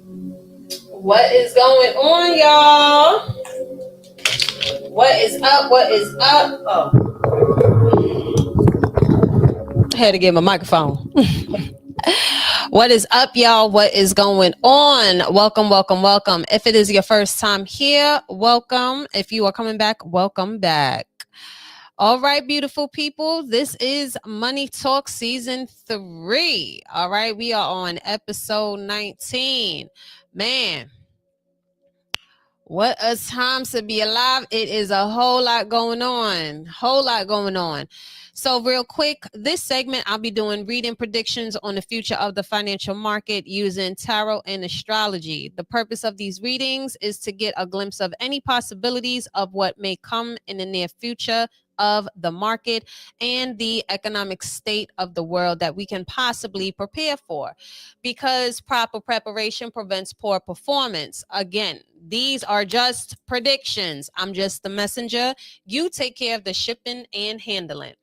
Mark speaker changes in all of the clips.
Speaker 1: What is going on, y'all? What is up? What is up? Oh, I had to get my microphone. What is up, y'all? What is going on? Welcome, welcome, welcome. If it is your first time here, welcome. If you are coming back, welcome back. All right, beautiful people. This is Money Talk Season 3. All right, we are on episode 19. Man, what a time to be alive. It is a whole lot going on. So real quick, this segment, I'll be doing reading predictions on the future of the financial market using tarot and astrology. The purpose of these readings is to get a glimpse of any possibilities of what may come in the near future of the market and the economic state of the world that we can possibly prepare for, because proper preparation prevents poor performance. Again, these are just predictions. I'm just the messenger. You take care of the shipping and handling.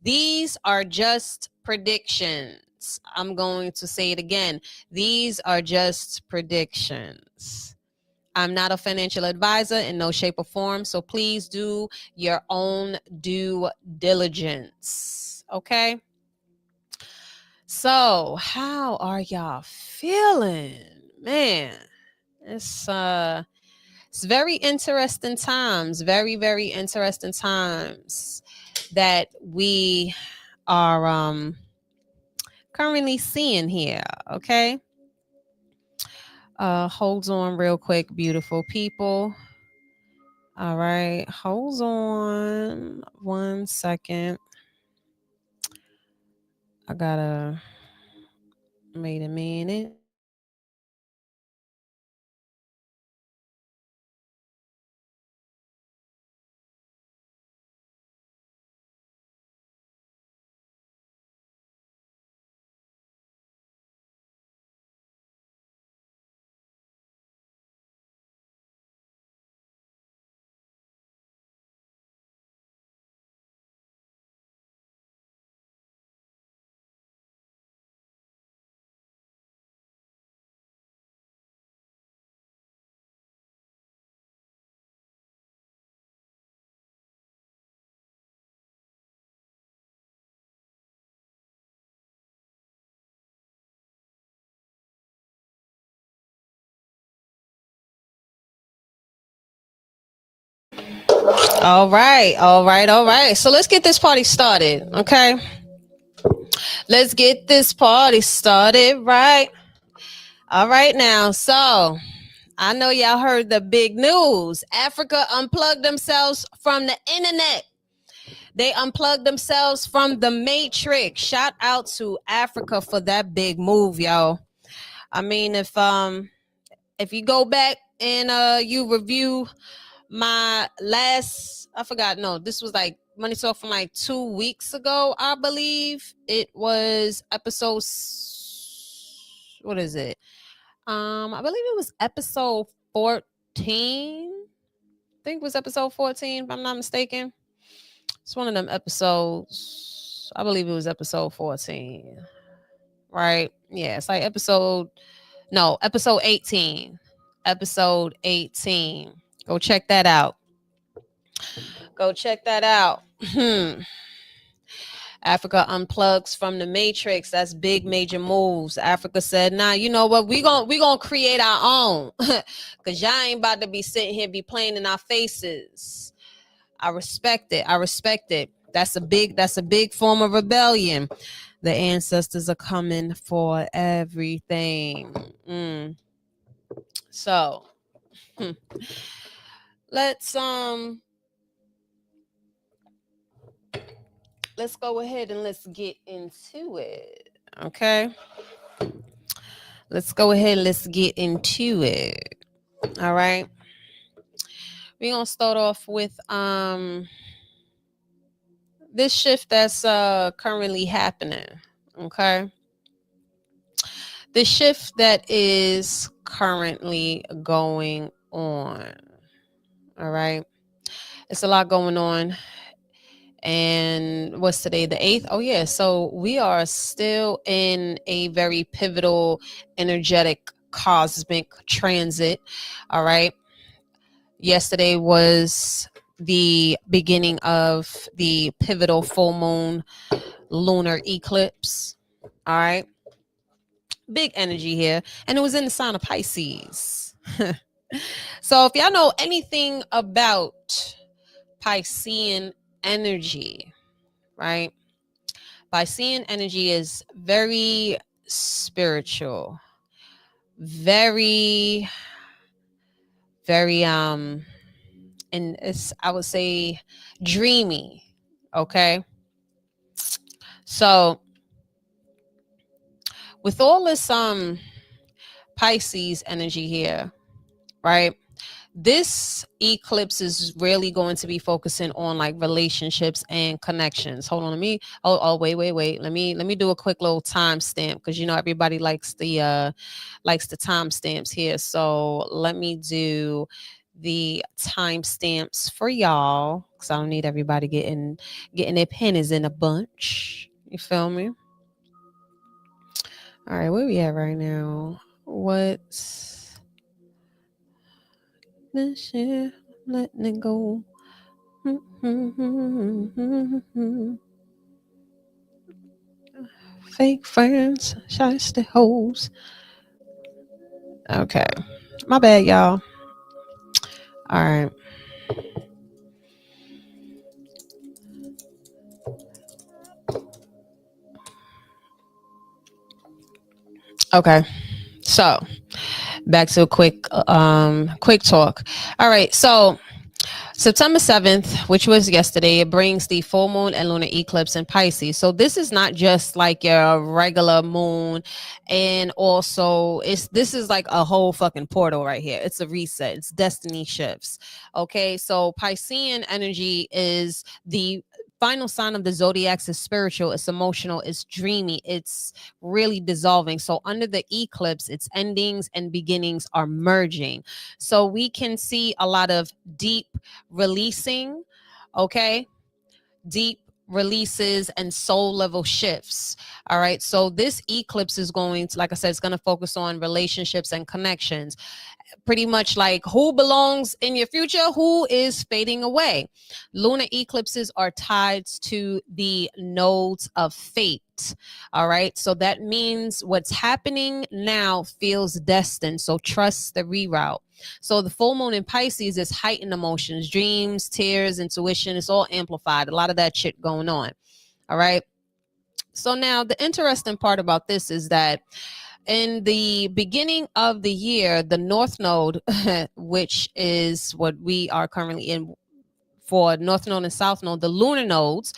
Speaker 1: These are just predictions. I'm going to say it again. These are just predictions. I'm not a financial advisor in no shape or form, so please do your own due diligence. Okay? So, how are y'all feeling? Man, it's very interesting times. Very, very interesting times that we are currently seeing here. Okay. Hold on real quick, beautiful people. All right, hold on 1 second. I gotta wait a minute. All right, all right, all right. So let's get this party started, okay? Let's get this party started, right? All right, now. So I know y'all heard the big news. Africa unplugged themselves from the internet. They unplugged themselves from the matrix. Shout out to Africa for that big move, y'all. I mean, if you go back and you review my last, I forgot, no, this was like Money Talk from like 2 weeks ago, I believe. It was episode, what is it? I believe it was episode 14. I think it was episode 14, if I'm not mistaken. It's one of them episodes. I believe it was episode 14. Right? Yeah, it's like episode 18. Episode 18. Go check that out. Go check that out. Africa unplugs from the matrix. That's big major moves. Africa said, nah, you know what? We gonna create our own. Cause y'all ain't about to be sitting here be playing in our faces. I respect it. I respect it. That's a big form of rebellion. The ancestors are coming for everything. So let's go ahead and let's get into it. Okay. Let's go ahead and let's get into it. All right. We're gonna start off with this shift that's currently happening. Okay. The shift that is currently going on. All right. It's a lot going on. And what's today, the 8th? Oh yeah, so we are still in a very pivotal energetic cosmic transit. All right. Yesterday was the beginning of the pivotal full moon lunar eclipse. All right. Big energy here. And it was in the sign of Pisces. So if y'all know anything about Piscean energy, right? Piscean energy is very spiritual, very, very and it's, I would say, dreamy. Okay. So with all this Pisces energy here, right? This eclipse is really going to be focusing on like relationships and connections. Hold on, let me wait. Let me do a quick little timestamp, because you know everybody likes the timestamps here. So let me do the timestamps for y'all, because I don't need everybody getting their pennies in a bunch. You feel me? All right, where we at right now? What's this year? Letting it go. Fake friends, shiesty hoes. Okay, my bad, y'all. All right. Okay. So back to a quick talk. All right. So September 7th, which was yesterday, it brings the full moon and lunar eclipse in Pisces. So this is not just like your regular moon, and also this is like a whole fucking portal right here. It's a reset. It's destiny shifts. Okay, so Piscean energy is the final sign of the zodiacs. Is spiritual, it's emotional, it's dreamy, it's really dissolving. So under the eclipse, its endings and beginnings are merging. So we can see a lot of deep releasing, okay? Deep releases and soul level shifts. All right. So this eclipse is going to, like I said, it's going to focus on relationships and connections. Pretty much like who belongs in your future, who is fading away. Lunar eclipses are tied to the nodes of fate. All right. So that means what's happening now feels destined. So trust the reroute. So the full moon in Pisces is heightened emotions, dreams, tears, intuition. It's all amplified. A lot of that shit going on. All right. So now the interesting part about this is that in the beginning of the year, the North Node, which is what we are currently in for North Node and South Node, the lunar nodes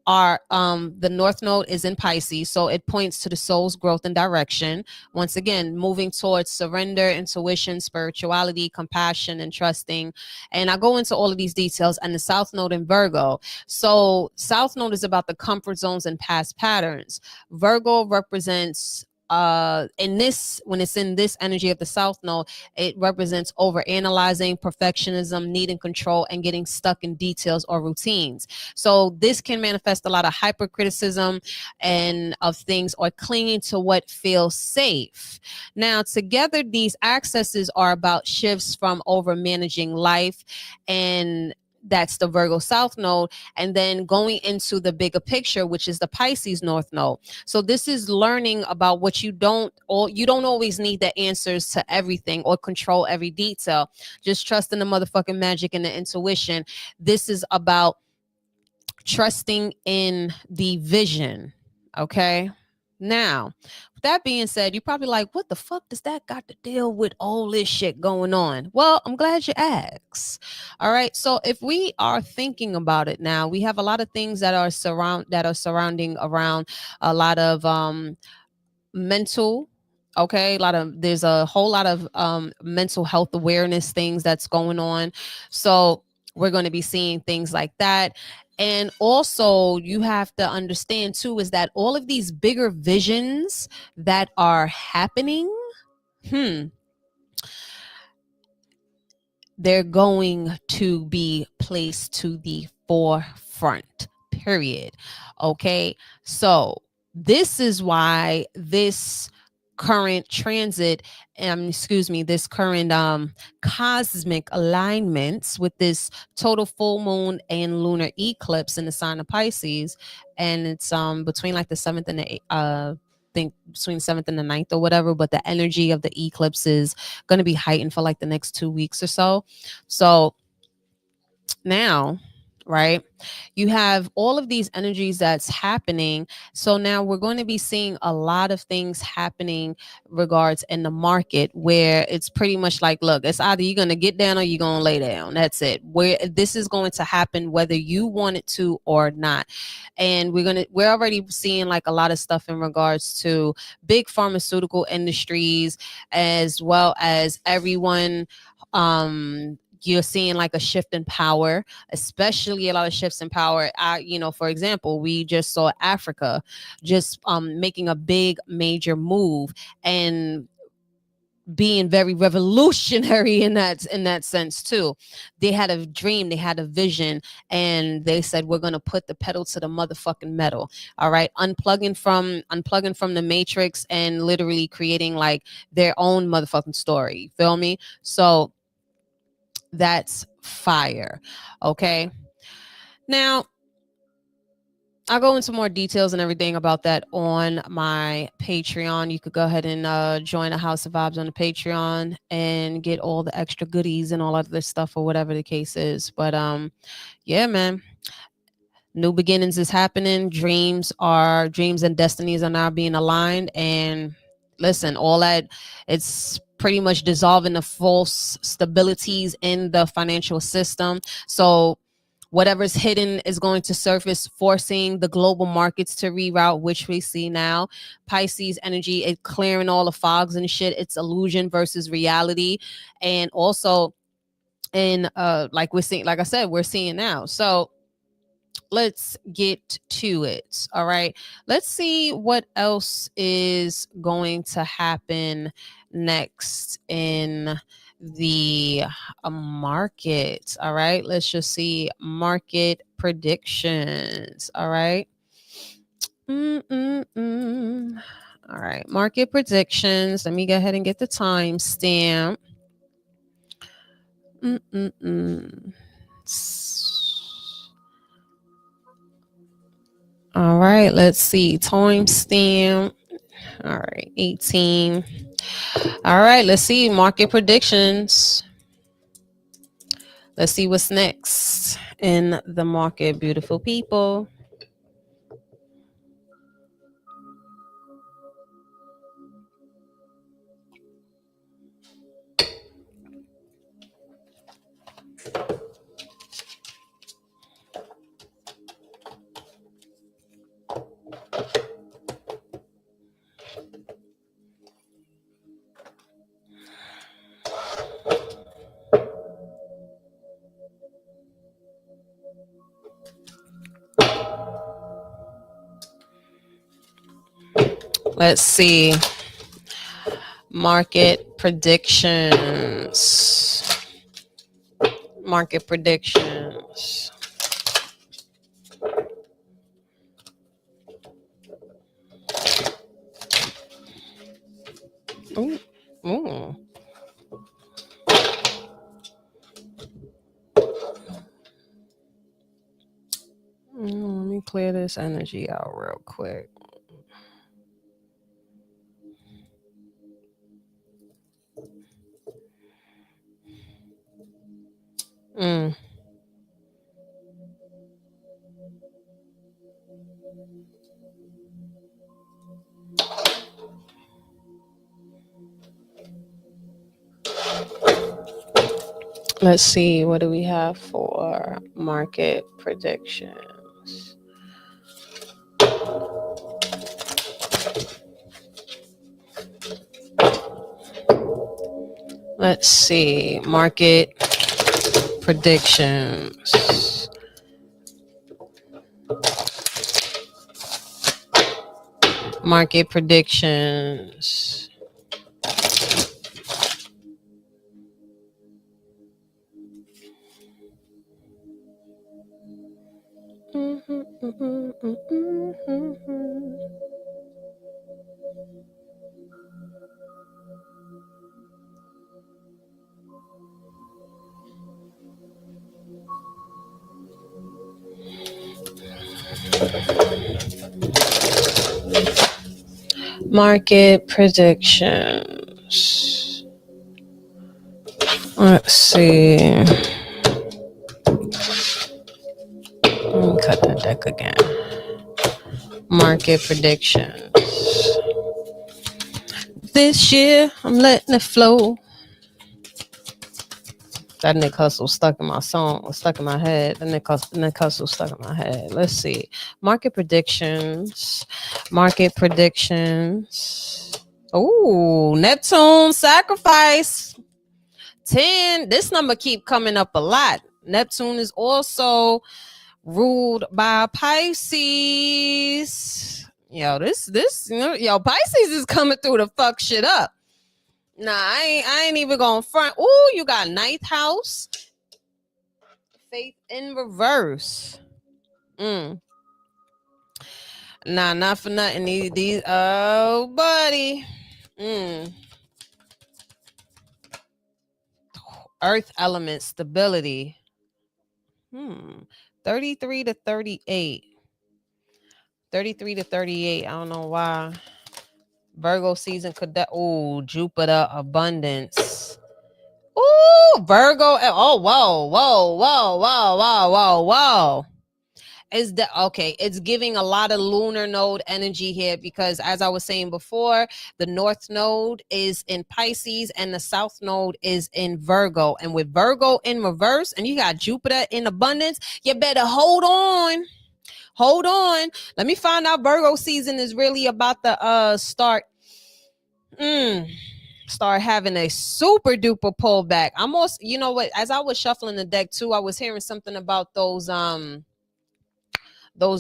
Speaker 1: are the North Node is in Pisces, so it points to the soul's growth and direction. Once again, moving towards surrender, intuition, spirituality, compassion, and trusting. And I go into all of these details. And the South Node in Virgo. So South Node is about the comfort zones and past patterns. Virgo represents in this, when it's in this energy of the South Node, it represents over analyzing, perfectionism, needing control, and getting stuck in details or routines. So this can manifest a lot of hypercriticism and of things, or clinging to what feels safe. Now together, these accesses are about shifts from over managing life, and that's the Virgo South Node, and then going into the bigger picture, which is the Pisces North Node. So this is learning about what you don't, or you don't always need the answers to everything or control every detail. Just trust in the motherfucking magic and the intuition. This is about trusting in the vision. Okay. Now, with that being said, you're probably like, what the fuck does that got to deal with all this shit going on? Well, I'm glad you asked. All right. So if we are thinking about it now, we have a lot of things that are surrounding around a lot of mental, okay, there's a whole lot of mental health awareness things that's going on. So we're going to be seeing things like that. And also you have to understand too, is that all of these bigger visions that are happening, they're going to be placed to the forefront, period. Okay. So this is why this current transit, this current cosmic alignments with this total full moon and lunar eclipse in the sign of Pisces, and it's between like the 7th and the think between 7th and the 9th or whatever, but the energy of the eclipse is going to be heightened for like the next 2 weeks or so. So now, right, you have all of these energies that's happening. So now we're going to be seeing a lot of things happening regards in the market, where it's pretty much like, look, it's either you're going to get down or you're going to lay down. That's it. Where this is going to happen whether you want it to or not. And we're already seeing like a lot of stuff in regards to big pharmaceutical industries, as well as everyone you're seeing like a shift in power, especially a lot of shifts in power. For example, we just saw Africa just making a big major move and being very revolutionary in that sense too. They had a dream, they had a vision, and they said, we're going to put the pedal to the motherfucking metal. All right, unplugging from the matrix and literally creating like their own motherfucking story. Feel me? So that's fire. Okay, now I'll go into more details and everything about that on my Patreon. You could go ahead and join the House of Vibes on the Patreon and get all the extra goodies and all of this stuff, or whatever the case is. But yeah, man, new beginnings is happening. Dreams and destinies are now being aligned. And listen, all that, it's pretty much dissolving the false stabilities in the financial system. So whatever's hidden is going to surface, forcing the global markets to reroute, which we see now. Pisces energy, it clearing all the fogs and shit. It's illusion versus reality. And also in like I said, we're seeing now. So let's get to it. All right, let's see what else is going to happen next in the market. All right, let's just see market predictions. All right. All right, market predictions. Let me go ahead and get the timestamp. All right, let's see. Timestamp. All right, 18. All right, let's see. Market predictions. Let's see what's next in the market, beautiful people. Let's see. Market predictions. Market predictions. Ooh. Ooh. Let me clear this energy out real quick. Let's see, what do we have for market predictions? Let's see, market predictions. Market predictions. Market predictions. Let's see. Let me cut the deck again. Market predictions. This year, I'm letting it flow. That Nick Hustle stuck in my song, stuck in my head. The Nick Hustle stuck in my head. Let's see. Market predictions. Market predictions. Oh, Neptune sacrifice. 10. This number keep coming up a lot. Neptune is also ruled by Pisces. Yo, Pisces is coming through to fuck shit up. Nah, I ain't even going front. Ooh, you got ninth house. Faith in reverse. Nah, not for nothing. These oh buddy. Earth element stability. 33 to 38. 33 to 38. I don't know why. Virgo season could that. Oh, Jupiter abundance. Ooh, Virgo. Oh, whoa. Is that okay? It's giving a lot of lunar node energy here because, as I was saying before, the north node is in Pisces and the south node is in Virgo. And with Virgo in reverse and you got Jupiter in abundance, you better hold on. Hold on. Let me find out Virgo season is really about to start having a super duper pullback. I'm also, you know what, as I was shuffling the deck too, I was hearing something about those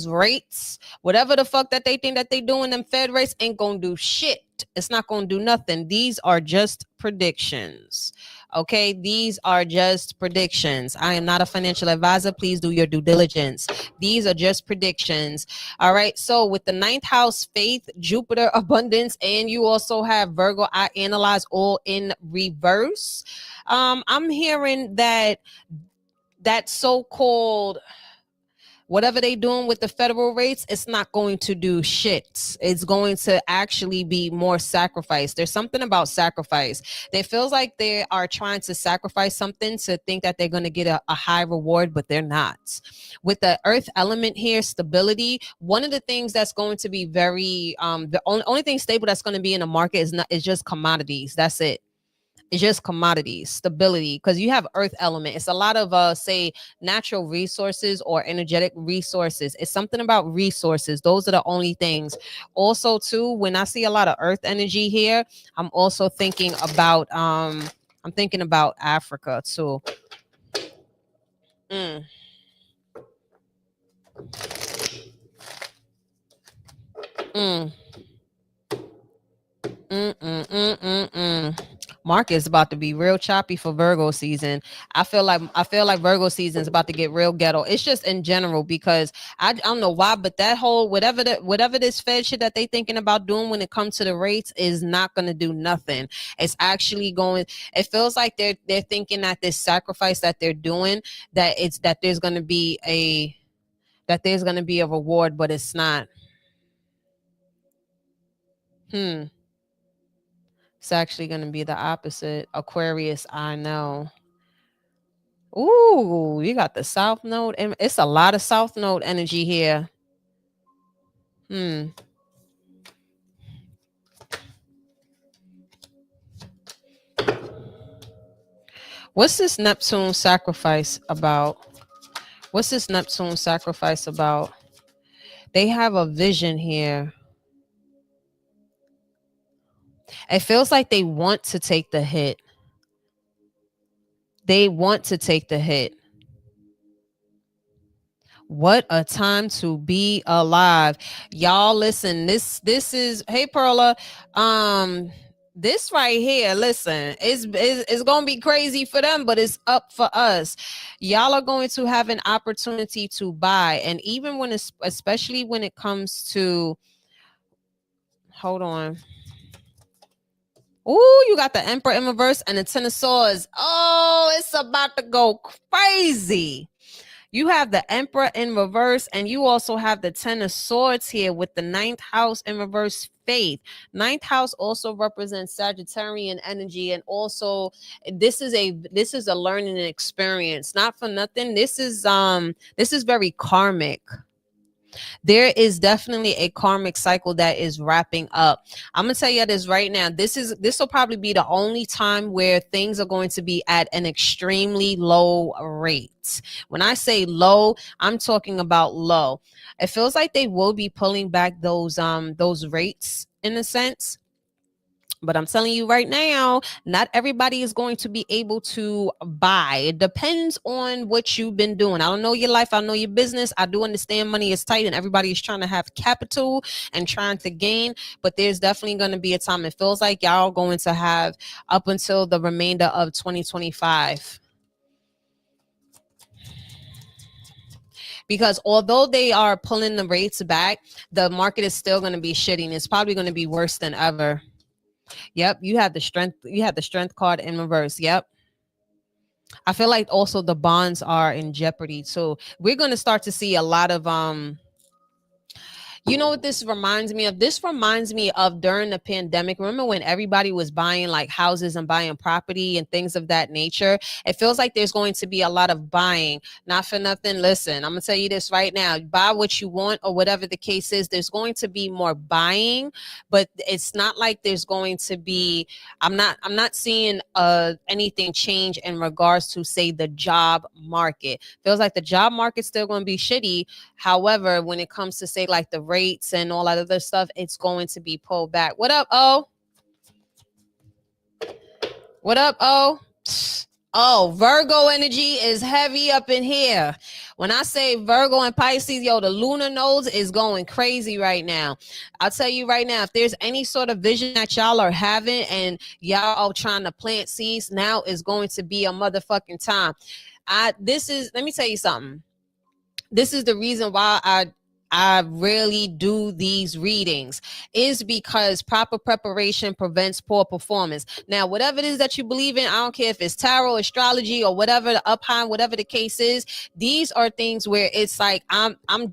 Speaker 1: rates, whatever the fuck that they think that they doing, them Fed rates ain't gonna do shit. It's not gonna do nothing. These are just predictions. Okay, these are just predictions. I am not a financial advisor. Please do your due diligence. These are just predictions. All right, so with the ninth house, faith, Jupiter, abundance, and you also have Virgo, I analyze all in reverse. I'm hearing that so-called whatever they doing with the federal rates, it's not going to do shit. It's going to actually be more sacrifice. There's something about sacrifice. It feels like they are trying to sacrifice something to think that they're going to get a high reward, but they're not. With the earth element here, stability, one of the things that's going to be very, the only thing stable that's going to be in the market is just commodities. That's it. It's just commodities, stability, because you have earth element. It's a lot of say natural resources or energetic resources. It's something about resources. Those are the only things. Also too, when I see a lot of earth energy here, I'm also thinking about Africa too. Market is about to be real choppy for Virgo season. I feel like Virgo season is about to get real ghetto. It's just in general because I don't know why, but that whole whatever this Fed shit that they thinking about doing when it comes to the rates is not going to do nothing. It's actually going. It feels like they're thinking that this sacrifice that they're doing that there's going to be a reward, but it's not. It's actually going to be the opposite. Aquarius, I know. Ooh, you got the South Node. And it's a lot of South Node energy here. What's this Neptune sacrifice about? They have a vision here. It feels like they want to take the hit. What a time to be alive. Y'all listen, this is, hey Perla, this right here, listen, it's gonna be crazy for them, but it's up for us. Y'all are going to have an opportunity to buy, and even when it's, especially when it comes to, hold on. Ooh, you got the Emperor in reverse and the Ten of Swords. Oh, it's about to go crazy. You have the Emperor in reverse, and you also have the Ten of Swords here with the ninth house in reverse. Faith. Ninth house also represents Sagittarian energy, and also this is a learning experience. Not for nothing. This is very karmic. There is definitely a karmic cycle that is wrapping up. I'm gonna tell you this right now. This will probably be the only time where things are going to be at an extremely low rate. When I say low, I'm talking about low. It feels like they will be pulling back those rates in a sense. But I'm telling you right now, not everybody is going to be able to buy. It depends on what you've been doing. I don't know your life. I know your business. I do understand money is tight and everybody is trying to have capital and trying to gain. But there's definitely going to be a time. It feels like y'all are going to have up until the remainder of 2025. Because although they are pulling the rates back, the market is still going to be shitty. And it's probably going to be worse than ever. Yep, you have the strength. You have the strength card in reverse. Yep. I feel like also the bonds are in jeopardy. So we're going to start to see a lot of you know what this reminds me of? This reminds me of during the pandemic. Remember when everybody was buying like houses and buying property and things of that nature? It feels like there's going to be a lot of buying. Not for nothing. Listen, I'm going to tell you this right now. Buy what you want or whatever the case is. There's going to be more buying, but it's not like there's going to be, I'm not seeing anything change in regards to, say, the job market. Feels like the job market's still going to be shitty. However, when it comes to, say, like the rates and all that other stuff, it's going to be pulled back. What up, O? What up, O? Oh, Virgo energy is heavy up in here. When I say Virgo and Pisces, yo, the lunar nodes is going crazy right now. I'll tell you right now, if there's any sort of vision that y'all are having and y'all are trying to plant seeds, now is going to be a motherfucking time. Let me tell you something. This is the reason why I rarely do these readings, is because proper preparation prevents poor performance. Now, whatever it is that you believe in, I don't care if it's tarot, astrology, or whatever, the uphind, whatever the case is, these are things where it's like,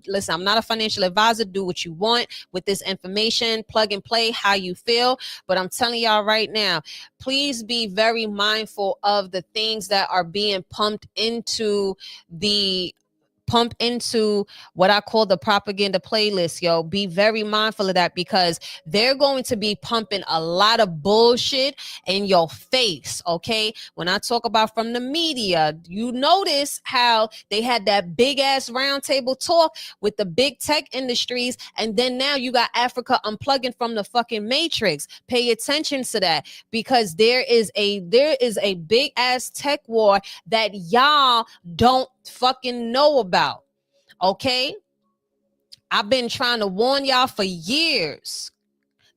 Speaker 1: listen, I'm not a financial advisor. Do what you want with this information, plug and play how you feel. But I'm telling y'all right now, please be very mindful of the things that are being pumped into what I call the propaganda playlist, yo. Be very mindful of that, because they're going to be pumping a lot of bullshit in your face, okay? When I talk about from the media, you notice how they had that big ass roundtable talk with the big tech industries, and then now you got Africa unplugging from the fucking matrix. Pay attention to that, because there is a big ass tech war that y'all don't fucking know about. Okay, I've been trying to warn y'all for years.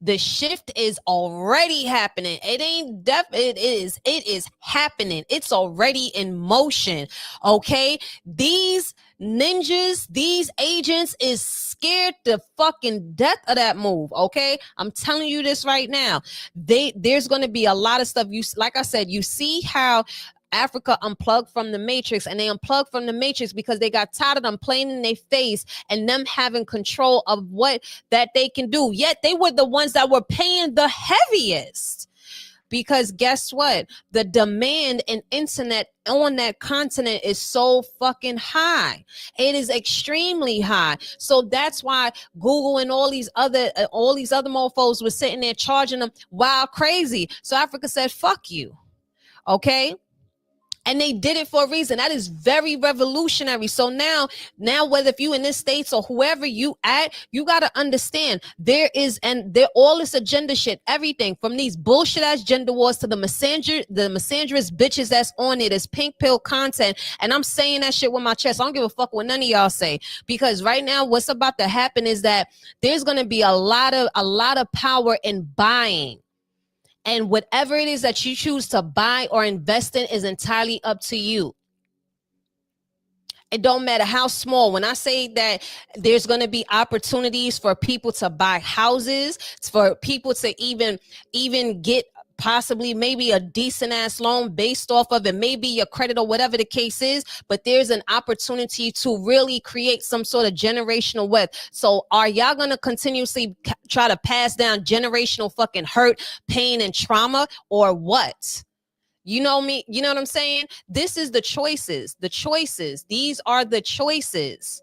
Speaker 1: The shift is already happening. It is happening. It's already in motion. Okay, these ninjas, these agents is scared to fucking death of that move. Okay, I'm telling you this right now. There's going to be a lot of stuff. Like I said, you see how Africa unplugged from the matrix, and they unplugged from the matrix because they got tired of them playing in their face and them having control of what that they can do. Yet they were the ones that were paying the heaviest. Because guess what? The demand in internet on that continent is so fucking high. It is extremely high. So that's why Google and all these other mofos were sitting there charging them wild crazy. So Africa said, fuck you. Okay? And they did it for a reason. That is very revolutionary. So now whether if you in this states or whoever you at, you got to understand there all this agenda shit, everything from these bullshit ass gender wars to the misandrous bitches that's on it, is pink pill content. And I'm saying that shit with my chest. I don't give a fuck what none of y'all say, because right now what's about to happen is that there's going to be a lot of power in buying. And whatever it is that you choose to buy or invest in is entirely up to you. It don't matter how small. When I say that there's going to be opportunities for people to buy houses, for people to even get possibly maybe a decent ass loan based off of it, maybe your credit or whatever the case is, but there's an opportunity to really create some sort of generational wealth. So are y'all gonna continuously try to pass down generational fucking hurt, pain, and trauma, or what? You know me, you know what I'm saying? This is the choices. These are the choices.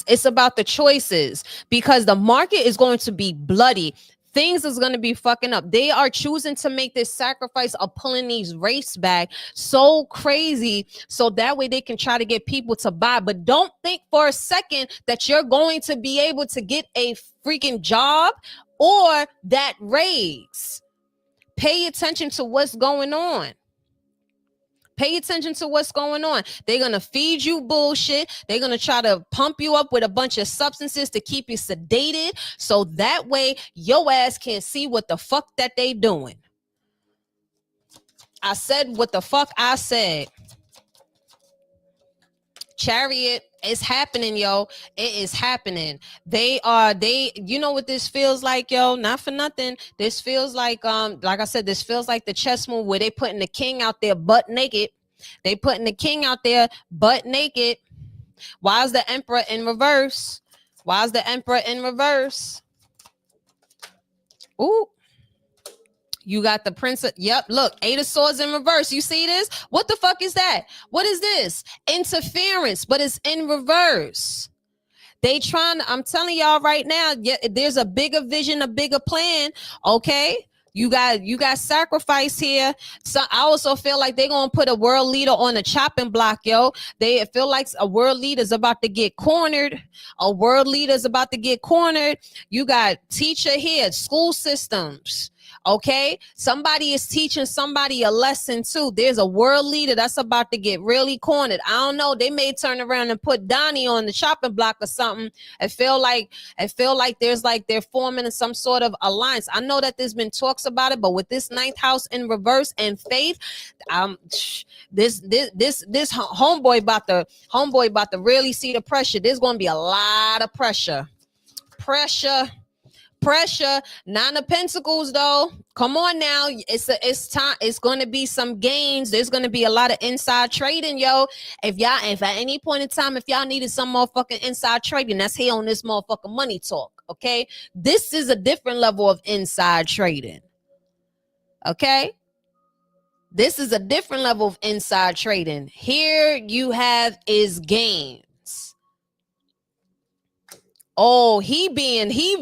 Speaker 1: It's about the choices, because the market is going to be bloody. Things is going to be fucking up. They are choosing to make this sacrifice of pulling these rates back so crazy, so that way they can try to get people to buy. But don't think for a second that you're going to be able to get a freaking job or that raise. Pay attention to what's going on. They're going to feed you bullshit. They're going to try to pump you up with a bunch of substances to keep you sedated, so that way your ass can't see what the fuck that they doing. I said what the fuck I said. Chariot, it's happening, yo. It is happening. You know what this feels like, yo? Not for nothing. This feels like I said, this feels like the chess move where they putting the king out there butt naked. Why is the emperor in reverse? Ooh. You got the prince. Yep, look, 8 of swords in reverse. You see this? What the fuck is that? What is this? Interference, but it's in reverse. I'm telling y'all right now, there's a bigger vision, a bigger plan, okay? You got sacrifice here. So I also feel like they're gonna put a world leader on a chopping block, yo. They feel like a world leader is about to get cornered. You got teacher here, school systems. Okay, somebody is teaching somebody a lesson too. There's a world leader that's about to get really cornered. I don't know. They may turn around and put Donnie on the chopping block or something. I feel like they're forming some sort of alliance. I know that there's been talks about it, but with this 9th house in reverse and faith, this homeboy about to really see the pressure. There's going to be a lot of pressure. 9 of Pentacles, though. Come on now. It's time. It's going to be some gains. There's going to be a lot of inside trading, yo. If at any point in time, if y'all needed some motherfucking inside trading, that's here on this motherfucking money talk. Okay. This is a different level of inside trading. Okay. This is a different level of inside trading. Here you have is gains. Oh, he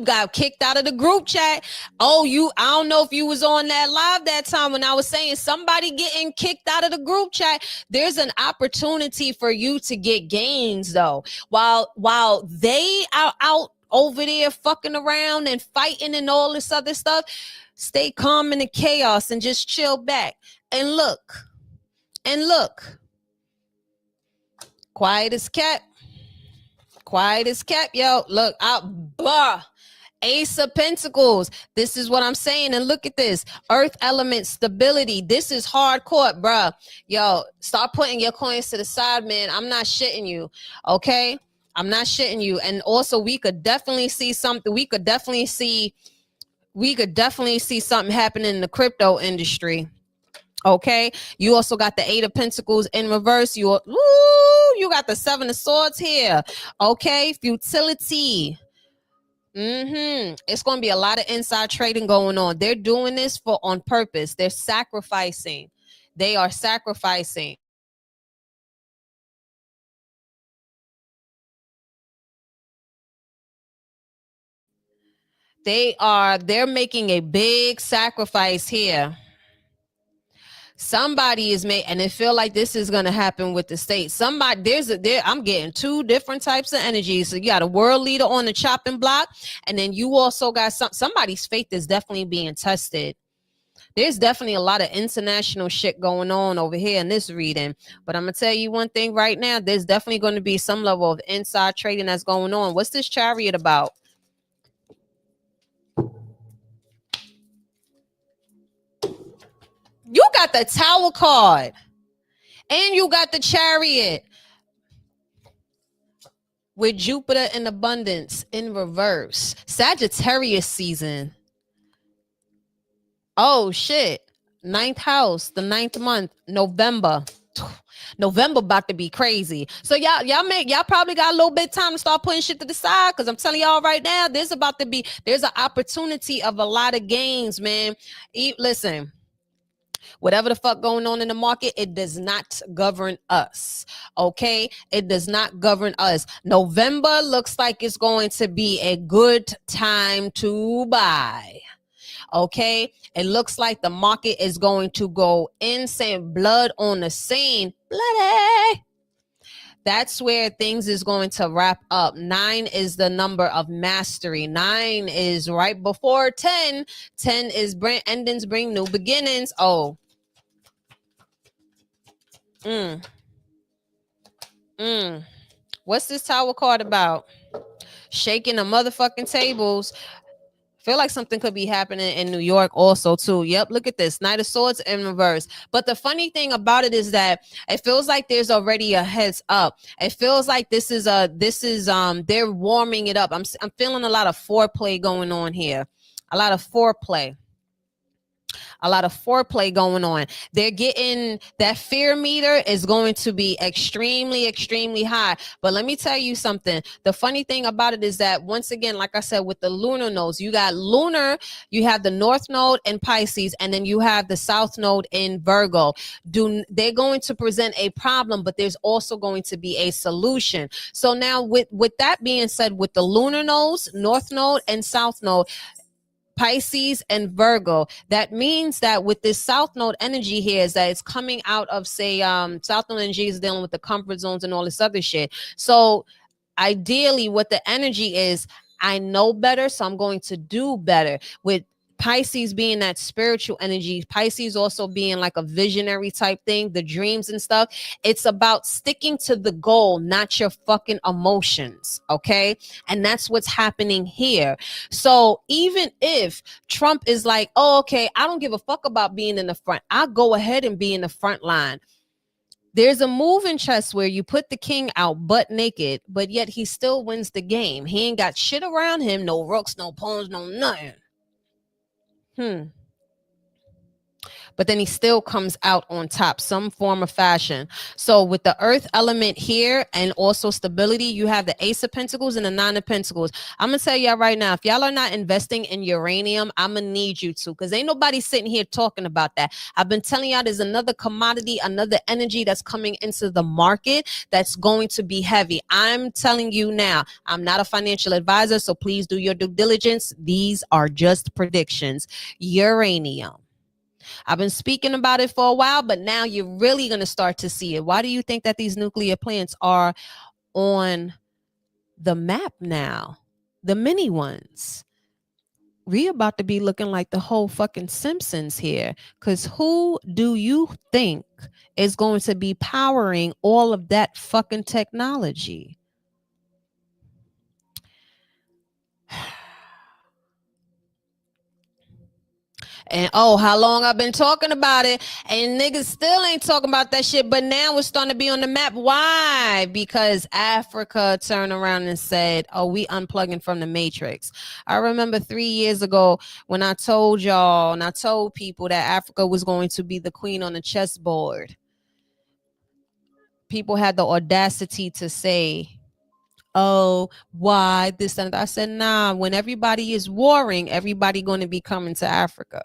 Speaker 1: got kicked out of the group chat. Oh, I don't know if you was on that live that time when I was saying somebody getting kicked out of the group chat. There's an opportunity for you to get gains though. While they are out over there fucking around and fighting and all this other stuff, stay calm in the chaos and just chill back and look. Quiet as kept, yo. Look out, blah. Ace of Pentacles. This is what I'm saying. And look at this. Earth element stability. This is hardcore, bruh. Yo, start putting your coins to the side, man. I'm not shitting you. Okay? I'm not shitting you. And also, we could definitely see something. We could definitely see something happening in the crypto industry. Okay, you also got the 8 of Pentacles in reverse. You got the 7 of Swords here. Okay, futility. It's going to be a lot of inside trading going on. They're doing this on purpose. They're sacrificing. They are sacrificing. They're making a big sacrifice here. Somebody is made, and it feel like this is going to happen with the state. I'm getting 2 different types of energies. So you got a world leader on the chopping block, and then you also got somebody's faith is definitely being tested. There's definitely a lot of international shit going on over here in this reading. But I'm going to tell you one thing right now. There's definitely going to be some level of inside trading that's going on. What's this Chariot about? You got the Tower card. And you got the Chariot. With Jupiter in abundance in reverse. Sagittarius season. Oh shit. Ninth house, the ninth month, November. November about to be crazy. So y'all probably got a little bit of time to start putting shit to the side. Cause I'm telling y'all right now, there's an opportunity of a lot of gains, man. Listen, whatever the fuck going on in the market, it does not govern us. Okay, it does not govern us. November looks like it's going to be a good time to buy. Okay, it looks like the market is going to go insane. Blood on the scene. Bloody. That's where things is going to wrap up. 9 is the number of mastery. 9 is right before 10. 10 is endings bring new beginnings. Oh. What's this tower card about? Shaking the motherfucking tables. Feel like something could be happening in New York also too. Yep, look at this. Knight of Swords in reverse. But the funny thing about it is that it feels like there's already a heads up. It feels like this is they're warming it up. I'm feeling a lot of foreplay going on here. A lot of foreplay going on. They're getting that fear meter is going to be extremely, extremely high. But let me tell you something. The funny thing about it is that once again, like I said, with the lunar nodes, you got lunar, you have the north node in Pisces, and then you have the south node in Virgo. They're going to present a problem, but there's also going to be a solution. So now with that being said, with the lunar nodes, north node and south node, Pisces and Virgo, that means that with this south node energy here is that it's coming out of, say, south node energy is dealing with the comfort zones and all this other shit. So ideally what the energy is, I know better, so I'm going to do better. With Pisces being that spiritual energy, Pisces also being like a visionary type thing, the dreams and stuff. It's about sticking to the goal, not your fucking emotions. Okay. And that's what's happening here. So even if Trump is like, oh, okay, I don't give a fuck about being in the front, I'll go ahead and be in the front line. There's a move in chess where you put the king out butt naked, but yet he still wins the game. He ain't got shit around him, no rooks, no pawns, no nothing. But then he still comes out on top, some form of fashion. So with the earth element here and also stability, you have the Ace of Pentacles and the Nine of Pentacles. I'm going to tell y'all right now, if y'all are not investing in uranium, I'm going to need you to, because ain't nobody sitting here talking about that. I've been telling y'all there's another commodity, another energy that's coming into the market that's going to be heavy. I'm telling you now, I'm not a financial advisor, so please do your due diligence. These are just predictions. Uranium. I've been speaking about it for a while, but now you're really going to start to see it. Why do you think that these nuclear plants are on the map now? The mini ones. We're about to be looking like the whole fucking Simpsons here. Because who do you think is going to be powering all of that fucking technology? And oh, how long I've been talking about it, and niggas still ain't talking about that shit. But now it's starting to be on the map. Why? Because Africa turned around and said, "Oh, we unplugging from the matrix." I remember 3 years ago when I told y'all and I told people that Africa was going to be the queen on the chessboard. People had the audacity to say, oh, why this and that. I said, nah, when everybody is warring, everybody going to be coming to Africa.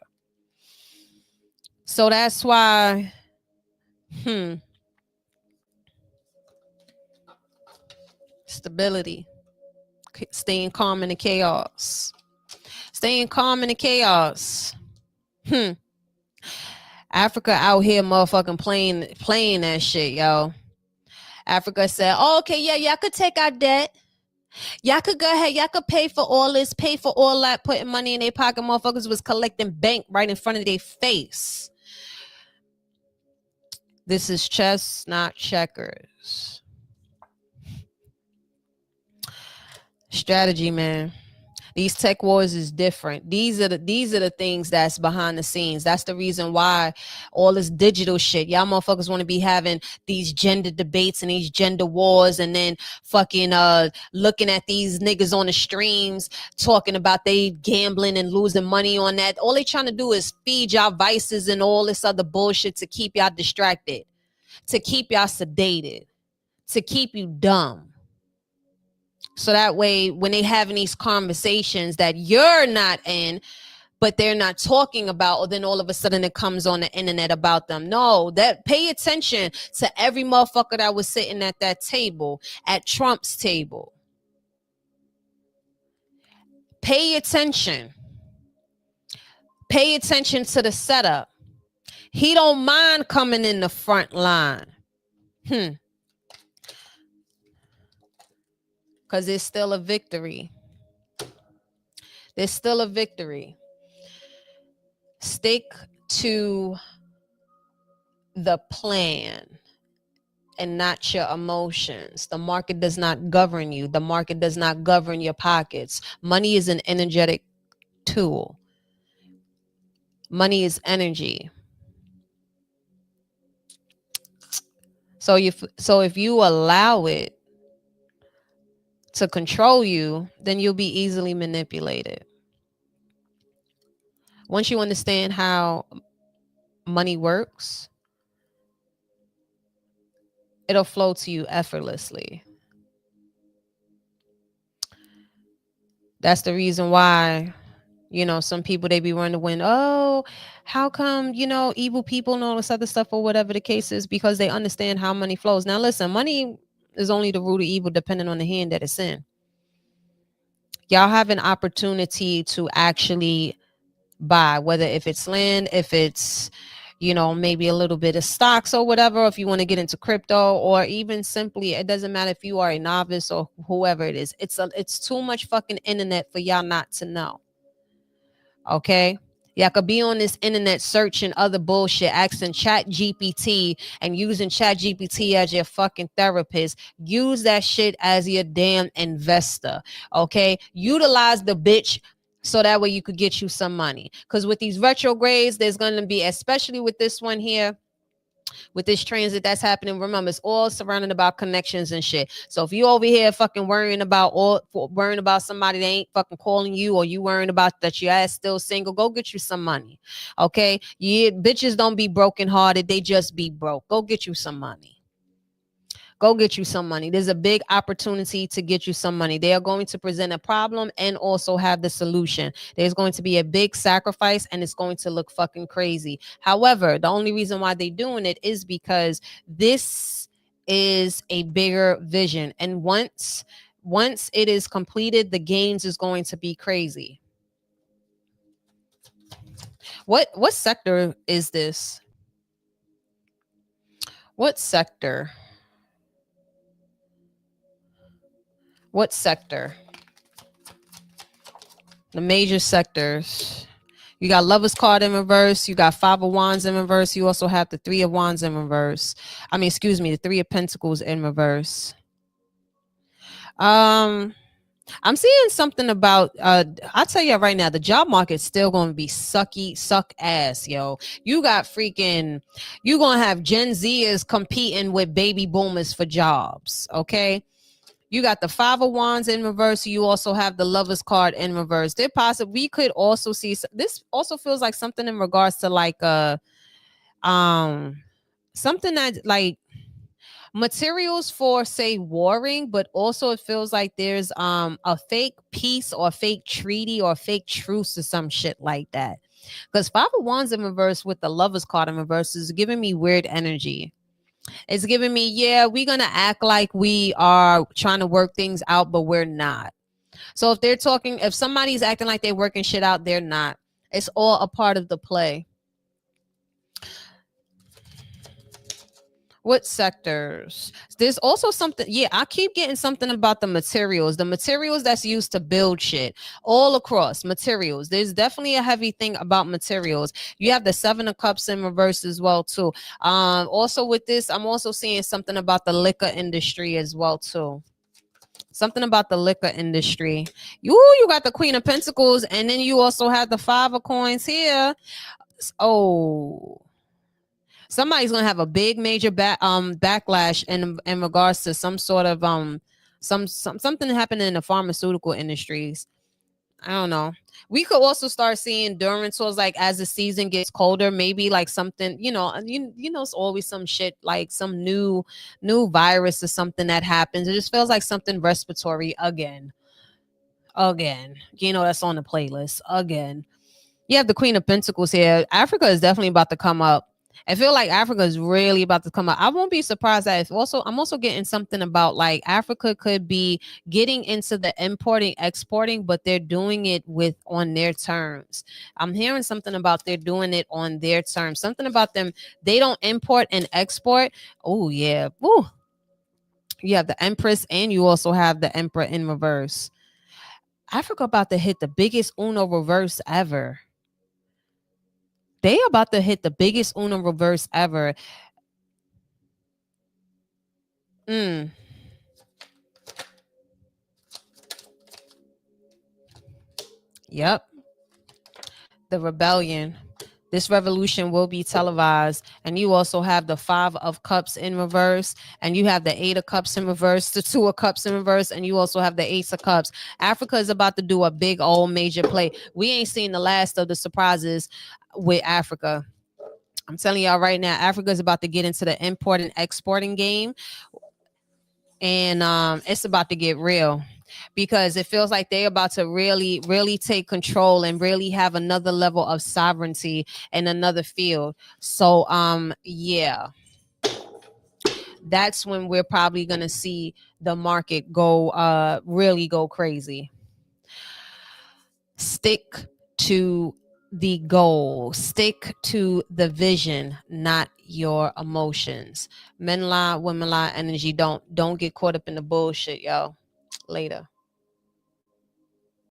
Speaker 1: So that's why, stability, staying calm in the chaos, staying calm in the chaos. Africa out here motherfucking playing that shit, yo. Africa said, oh, okay, yeah, y'all could take our debt. Y'all could go ahead, y'all could pay for all this, pay for all that, putting money in their pocket. Motherfuckers was collecting bank right in front of their face. This is chess, not checkers. Strategy, man. These tech wars is different. These are the things that's behind the scenes. That's the reason why all this digital shit, y'all motherfuckers want to be having these gender debates and these gender wars, and then fucking looking at these niggas on the streams talking about they gambling and losing money on that. All they trying to do is feed y'all vices and all this other bullshit to keep y'all distracted, to keep y'all sedated, to keep you dumb. So that way, when they having these conversations that you're not in, but they're not talking about, or then all of a sudden it comes on the internet about them. No, that pay attention to every motherfucker that was sitting at that table, at Trump's table. Pay attention. Pay attention to the setup. He don't mind coming in the front line. Because there's still a victory. There's still a victory. Stick to the plan and not your emotions. The market does not govern you. The market does not govern your pockets. Money is an energetic tool. Money is energy. So if you allow it to control you, then you'll be easily manipulated. Once you understand how money works, it'll flow to you effortlessly. That's the reason why, some people, they be wondering, oh, how come, evil people and all this other stuff, or whatever the case is, because they understand how money flows. Now, listen, money is only the root of evil depending on the hand that it's in. Y'all have an opportunity to actually buy, whether if it's land, if it's, maybe a little bit of stocks or whatever, if you want to get into crypto, or even simply, it doesn't matter if you are a novice or whoever it is. It's too much fucking internet for y'all not to know. Okay? Y'all could be on this internet searching other bullshit, asking Chat GPT and using Chat GPT as your fucking therapist. Use that shit as your damn investor. Okay? Utilize the bitch so that way you could get you some money. Because with these retrogrades, there's going to be, especially with this one here, with this transit that's happening, remember, it's all surrounded about connections and shit. So if you over here fucking worrying about somebody that ain't fucking calling you, or you worrying about that your ass still single, go get you some money. Okay? Yeah, bitches don't be broken hearted, they just be broke. Go get you some money. Go get you some money. There's a big opportunity to get you some money. They are going to present a problem and also have the solution. There's going to be a big sacrifice, and it's going to look fucking crazy. However, the only reason why they're doing it is because this is a bigger vision. And once it is completed, the gains is going to be crazy. What sector is this? What sector? What sector? The major sectors. You got Lover's card in reverse. You got Five of Wands in reverse. You also have the Three of Wands in reverse. The Three of Pentacles in reverse. I'm seeing something about, I'll tell you right now, the job market's still going to be suck ass, yo. You got you going to have Gen Zers competing with baby boomers for jobs, okay? You got the Five of Wands in reverse. You also have the Lover's card in reverse. They're possible. We could also see this. Also feels like something in regards to like something that like materials for, say, warring, but also it feels like there's a fake peace or a fake treaty or a fake truce or some shit like that. Because Five of Wands in reverse with the Lover's card in reverse is giving me weird energy. It's giving me, yeah, we're going to act like we are trying to work things out, but we're not. So if somebody's acting like they're working shit out, they're not. It's all a part of the play. What sectors? There's also something. Yeah, I keep getting something about the materials that's used to build shit all across materials. There's definitely a heavy thing about materials. You have the Seven of Cups in reverse as well too. Also with this, I'm also seeing something about the liquor industry as well too. Something about the liquor industry. You got the Queen of Pentacles, and then you also have the Five of Coins here. Oh, somebody's gonna have a big major backlash in regards to some sort of something happening in the pharmaceutical industries. I don't know. We could also start seeing during tours, like as the season gets colder, maybe like something, it's always some shit, like some new virus or something that happens. It just feels like something respiratory again. That's on the playlist again. You have the Queen of Pentacles here. Africa is definitely about to come up. I feel like Africa is really about to come up. I won't be surprised that I'm also getting something about like Africa could be getting into the importing, exporting, but they're doing it on their terms. I'm hearing something about they're doing it on their terms. Something about them. They don't import and export. Oh yeah. Ooh. You have the Empress and you also have the Emperor in reverse. Africa about to hit the biggest Uno reverse ever. They about to hit the biggest Uno reverse ever. Yep. The rebellion. This revolution will be televised. And you also have the Five of Cups in reverse. And you have the Eight of Cups in reverse, the Two of Cups in reverse. And you also have the Ace of Cups. Africa is about to do a big old major play. We ain't seen the last of the surprises with Africa. I'm telling y'all right now, Africa is about to get into the import and exporting game. And it's about to get real, because it feels like they're about to really, really take control and really have another level of sovereignty in another field. So yeah, that's when we're probably gonna see the market go really go crazy. Stick to the goal, stick to the vision, not your emotions. Men lie, women lie, energy. Don't get caught up in the bullshit, yo. Later.